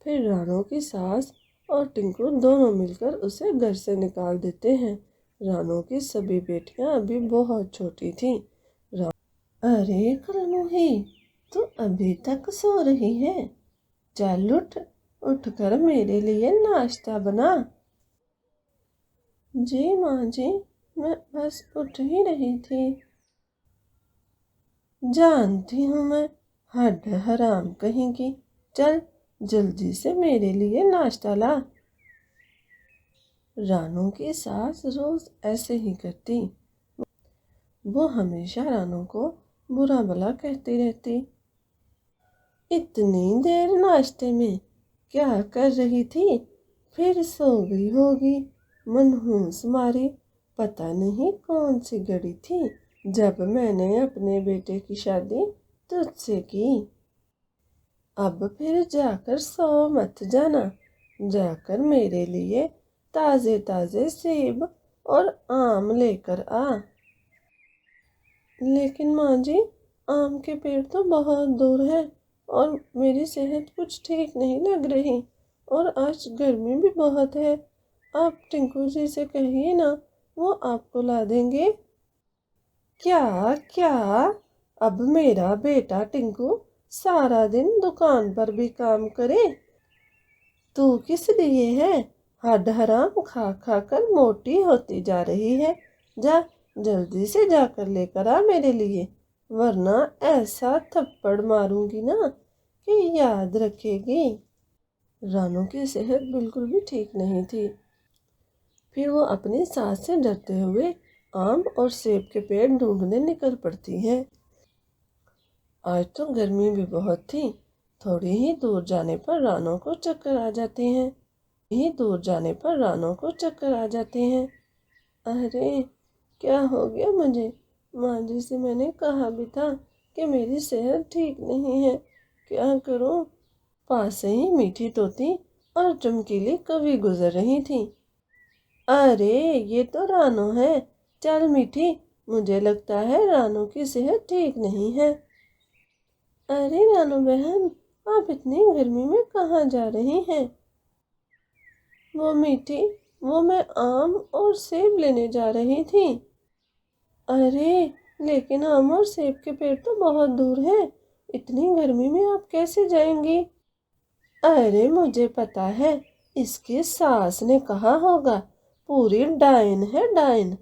پھر رانو کی ساس اور ٹنکو دونوں مل کر اسے گھر سے نکال دیتے ہیں۔ رانو کی سبھی بیٹیاں ابھی بہت چھوٹی تھیں۔ ارے کلموہی، تو ابھی تک سو رہی ہے؟ چل اٹھ کر میرے لیے ناشتہ بنا۔ جی ماں جی، میں بس اٹھ ہی رہی تھی۔ جانتی ہوں میں، ہڈ حرام کہیں کی، چل جلدی سے میرے لیے ناشتہ لا۔ رانو کی ساس روز ایسے ہی کرتی، وہ ہمیشہ رانو کو برا بھلا کہتی رہتی۔ اتنی دیر ناشتے میں کیا کر رہی تھی؟ پھر سو گئی ہوگی منحوس ماری۔ پتہ نہیں کون سی گھڑی تھی جب میں نے اپنے بیٹے کی شادی تجھ سے کی۔ اب پھر جا کر سو مت جانا، جا کر میرے لیے تازے تازے سیب اور آم لے کر آ۔ لیکن ماں جی، آم کے پیڑ تو بہت دور ہے اور میری صحت کچھ ٹھیک نہیں لگ رہی، اور آج گرمی بھی بہت ہے۔ آپ ٹنکو جی سے کہیے نا، وہ آپ کو لا دیں گے۔ کیا اب میرا بیٹا ٹنکو سارا دن دکان پر بھی کام کرے؟ تو کس لیے ہے؟ ہڈ حرام کھا کھا کر موٹی ہوتی جا رہی ہے۔ جا جلدی سے جا کر لے کر آ میرے لیے، ورنہ ایسا تھپڑ ماروں گی نا کہ یاد رکھے گی۔ رانو کی صحت بالکل بھی ٹھیک نہیں تھی۔ پھر وہ اپنی ساس سے ڈرتے ہوئے آم اور سیب کے پیڑ ڈھونڈنے نکل پڑتی ہے۔ آج تو گرمی بھی بہت تھی۔ تھوڑی ہی دور جانے پر رانو کو چکر آ جاتے ہیں۔ ارے کیا ہو گیا مجھے؟ ماں جی سے میں نے کہا بھی تھا کہ میری صحت ٹھیک نہیں ہے، کیا کروں؟ پاس سے ہی میٹھی طوطی اور چمکیلی کوی گزر رہی تھی۔ ارے یہ تو رانو ہے۔ چل میٹھی، مجھے لگتا ہے رانو کی صحت ٹھیک نہیں ہے۔ ارے رانو بہن، آپ اتنی گرمی میں کہاں جا رہی ہیں؟ وہ میٹھی، وہ میں آم اور سیب لینے جا رہی تھی۔ ارے لیکن آم اور سیب کے پیڑ تو بہت دور ہیں، اتنی گرمی میں آپ کیسے جائیں گی؟ ارے مجھے پتا ہے، اس کی ساس نے کہا ہوگا، پوری ڈائن ہے ڈائن۔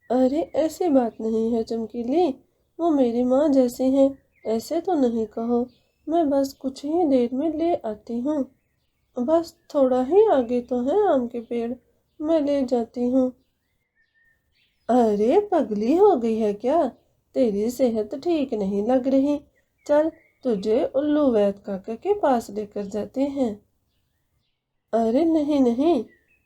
ارے ایسی بات نہیں ہے چمکیلی، وہ میری ماں جیسی ہیں، ایسے تو نہیں کہو۔ میں بس کچھ ہی دیر میں لے آتی ہوں، بس تھوڑا ہی آگے تو ہے آم کے پیڑ، میں لے جاتی ہوں۔ ارے پگلی ہو گئی ہے کیا؟ تیری صحت ٹھیک نہیں لگ رہی، چل تجھے الو وید کاکا کے پاس لے کر جاتے ہیں۔ ارے نہیں،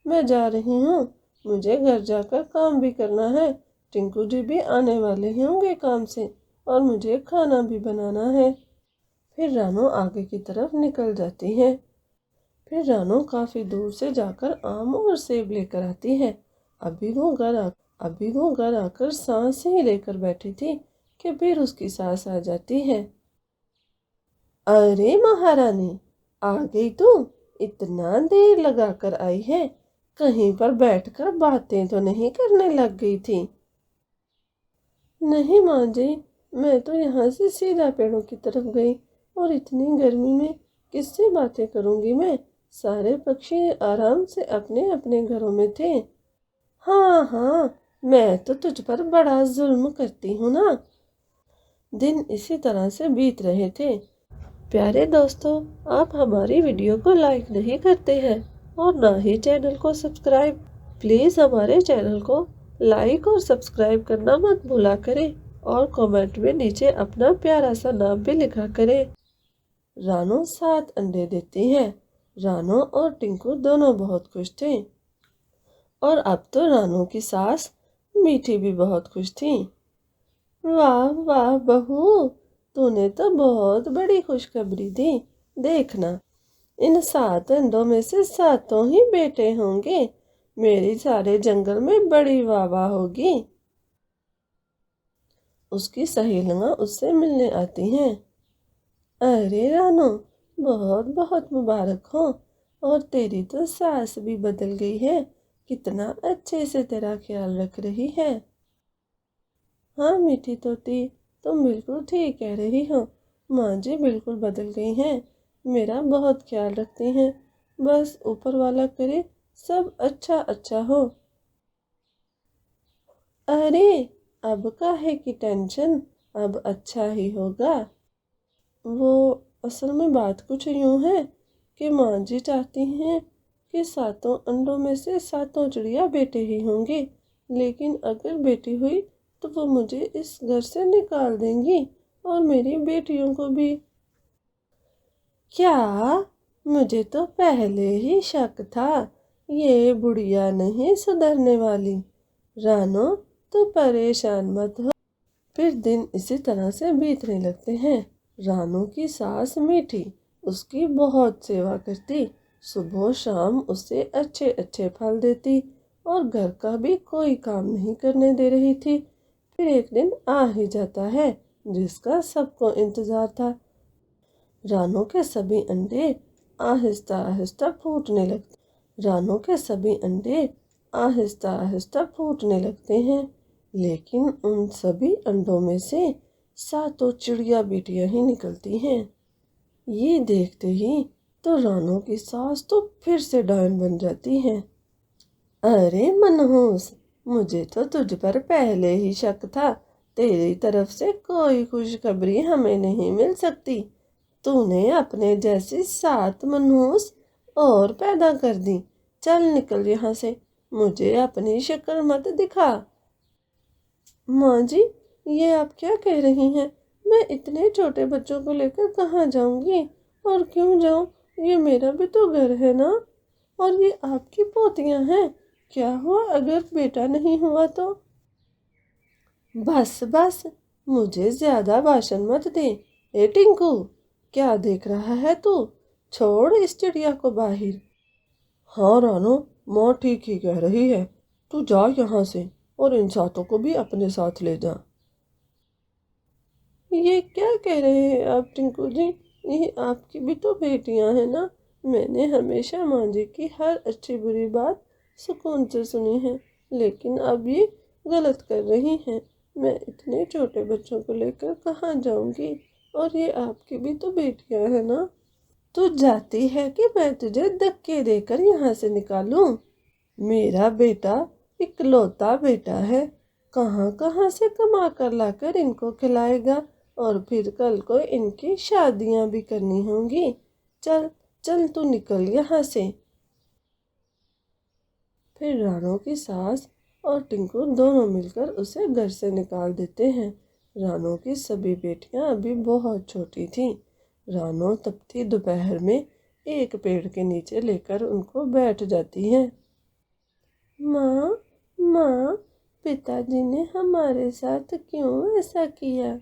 میں جا رہی ہوں، مجھے گھر جا کر کام بھی کرنا ہے۔ ٹنکو جی بھی آنے والے ہوں گے کام سے، اور مجھے کھانا بھی بنانا ہے۔ پھر رانو آگے کی طرف نکل جاتی ہے۔ پھر رانو کافی دور سے جا کر آم اور سیب لے کر آتی ہے۔ ابھی وہ گھر آ کر سانس ہی لے کر بیٹھی تھی کہ پھر اس کی ساس آ جاتی ہے۔ ارے مہارانی، آ گئی تو؟ اتنا دیر لگا کر آئی ہے، کہیں پر بیٹھ کر باتیں تو نہیں کرنے لگ گئی تھی؟ نہیں ماں جی، میں تو یہاں سے سیدھا پیڑوں کی طرف گئی، اور اتنی گرمی میں کس سے باتیں کروں گی میں؟ سارے پکشی آرام سے اپنے اپنے گھروں میں تھے۔ ہاں، میں تو تجھ پر بڑا ظلم کرتی ہوں نا۔ دن اسی طرح سے بیت رہے تھے۔ پیارے دوستو، آپ ہماری ویڈیو کو لائک نہیں کرتے ہیں اور نہ ہی چینل کو سبسکرائب۔ پلیز ہمارے چینل کو لائک اور سبسکرائب کرنا مت بھولا کریں، اور کمنٹ میں نیچے اپنا پیارا سا نام بھی لکھا کریں۔ رانو 7 انڈے دیتی ہے۔ رانو اور ٹنکو دونوں بہت خوش تھے، اور اب تو رانو کی ساس میٹھی بھی بہت خوش تھی۔ واہ بہو، تو نے تو بہت بڑی خوشخبری دی۔ دیکھنا، ان 7 انڈوں میں سے 7 ہی بیٹے ہوں گے۔ میری سارے جنگل میں بڑی واہ ہوگی۔ اس کی سہیلیاں اس سے ملنے آتی ہیں۔ ارے رانو، بہت بہت مبارک ہو۔ اور تیری تو ساس بھی بدل گئی ہے، کتنا اچھے سے تیرا خیال رکھ رہی ہے۔ ہاں میٹھی طوطی، تم بالکل ٹھیک کہہ رہی ہو، ماں جی بالکل بدل گئی ہیں، میرا بہت خیال رکھتی ہیں، بس اوپر والا کرے سب اچھا اچھا ہو۔ ارے اب کاہے کی ٹینشن، اب اچھا ہی ہوگا۔ وہ اصل میں بات کچھ یوں ہے کہ ماں جی چاہتی ہیں کہ 7 انڈوں میں سے 7 چڑیا بیٹے ہی ہوں گے، لیکن اگر بیٹی ہوئی تو وہ مجھے اس گھر سے نکال دیں گی اور میری بیٹیوں کو بھی۔ کیا؟ مجھے تو پہلے ہی شک تھا، یہ بڑھیا نہیں سدھرنے والی۔ رانو تو پریشان مت ہو، پھر دن اسی طرح سے بیتنے لگتے ہیں۔ رانو کی ساس میٹھی اس کی بہت سیوا کرتی، صبح و شام اسے اچھے اچھے پھل دیتی اور گھر کا بھی کوئی کام نہیں کرنے دے رہی تھی۔ پھر ایک دن آ ہی جاتا ہے جس کا سب کو انتظار تھا۔ رانو کے سبھی انڈے آہستہ آہستہ پھوٹنے لگتے رانو کے سبھی انڈے آہستہ آہستہ پھوٹنے لگتے ہیں، لیکن ان سبھی انڈوں میں سے 7 چڑیا بیٹیاں ہی نکلتی ہیں۔ یہ دیکھتے ہی تو رانو کی ساس تو پھر سے ڈائن بن جاتی ہے۔ ارے منحوس، مجھے تو تجھ پر پہلے ہی شک تھا، تیری طرف سے کوئی خوشخبری ہمیں نہیں مل سکتی، تو نے اپنے جیسی 7 منحوس اور پیدا کر دی۔ چل نکل یہاں سے، مجھے اپنی شکل مت دکھا۔ ماں جی یہ آپ کیا کہہ رہی ہیں؟ میں اتنے چھوٹے بچوں کو لے کر کہاں جاؤں گی؟ اور کیوں جاؤں؟ یہ میرا بھی تو گھر ہے نا، اور یہ آپ کی پوتیاں ہیں، کیا ہوا اگر بیٹا نہیں ہوا تو؟ بس بس، مجھے زیادہ بھاشن مت دے۔ اے ٹنکو، کیا دیکھ رہا ہے تو؟ چھوڑ اس چڑیا کو باہر۔ ہاں رانو، ماں ٹھیک ہی کہہ رہی ہے، تو جا یہاں سے اور ان 7 کو بھی اپنے ساتھ لے جا۔ یہ کیا کہہ رہے ہیں آپ ٹنکو جی؟ یہ آپ کی بھی تو بیٹیاں ہیں نا، میں نے ہمیشہ ماں جی کی ہر اچھی بری بات سکون سے سنی ہے، لیکن اب یہ غلط کر رہی ہیں۔ میں اتنے چھوٹے بچوں کو لے کر کہاں جاؤں گی؟ اور یہ آپ کی بھی تو بیٹیاں ہیں نا۔ تو جاتی ہے کہ میں تجھے دھکے دے کر یہاں سے نکالوں؟ میرا بیٹا اکلوتا بیٹا ہے، کہاں کہاں سے کما کر لا کر ان کو کھلائے گا، اور پھر کل کو ان کی شادیاں بھی کرنی ہوں گی۔ چل چل تو نکل یہاں سے۔ پھر رانو کی ساس اور ٹنکو دونوں مل کر اسے گھر سے نکال دیتے ہیں۔ رانو کی سبھی بیٹیاں ابھی بہت چھوٹی تھیں۔ رانو تپتی دوپہر میں ایک پیڑ کے نیچے لے کر ان کو بیٹھ جاتی ہے۔ ماں ماں، پتا جی نے ہمارے ساتھ کیوں ایسا کیا؟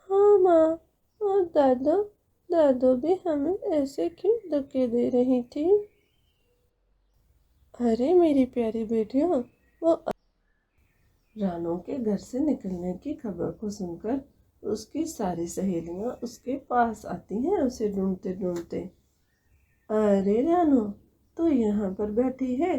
ہاں ماں، اور دادو بھی ہمیں ایسے کیوں دھکے دے رہی تھی؟ ارے میری پیاری بیٹیوں، وہ رانو کے گھر سے نکلنے کی خبر کو سن کر اس کی ساری سہیلیاں اس کے پاس آتی ہیں اسے ڈھونڈتے ڈھونڈتے۔ ارے رانو، تو یہاں پر بیٹھی ہے؟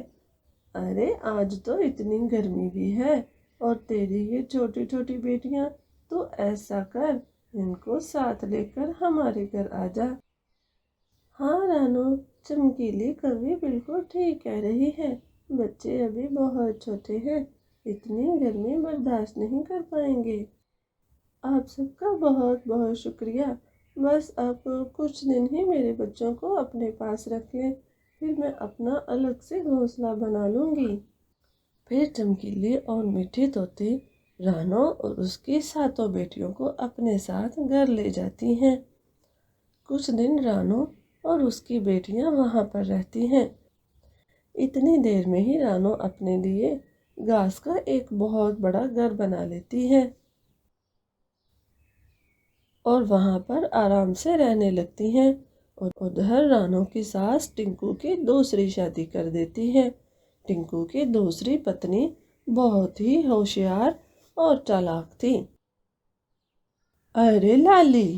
ارے آج تو اتنی گرمی بھی ہے، اور تیری یہ چھوٹی چھوٹی بیٹیاں، تو ایسا کر ان کو ساتھ لے کر ہمارے گھر آ جا۔ ہاں رانو، چمکیلی کبھی بالکل ٹھیک کہہ رہی ہے، بچے ابھی بہت چھوٹے ہیں، اتنی گرمی برداشت نہیں کر پائیں گے۔ آپ سب کا بہت بہت شکریہ، بس آپ کچھ دن ہی میرے بچوں کو اپنے پاس رکھ لیں، پھر میں اپنا الگ سے گھونسلہ بنا لوں گی۔ پھر چمکیلی اور میٹھی طوطی رانو اور اس کی 7 بیٹیوں کو اپنے ساتھ گھر لے جاتی ہیں۔ کچھ دن رانو اور اس کی بیٹیاں وہاں پر رہتی ہیں۔ اتنی دیر میں ہی رانو اپنے لیے گھاس کا ایک بہت بڑا گھر بنا لیتی ہے اور وہاں پر آرام سے رہنے لگتی ہیں۔ اور ادھر رانو کی ساس ٹنکو کی دوسری شادی کر دیتی ہے۔ ٹنکو کی دوسری پتنی بہت ہی ہوشیار اور چالاک تھی۔ ارے لالی،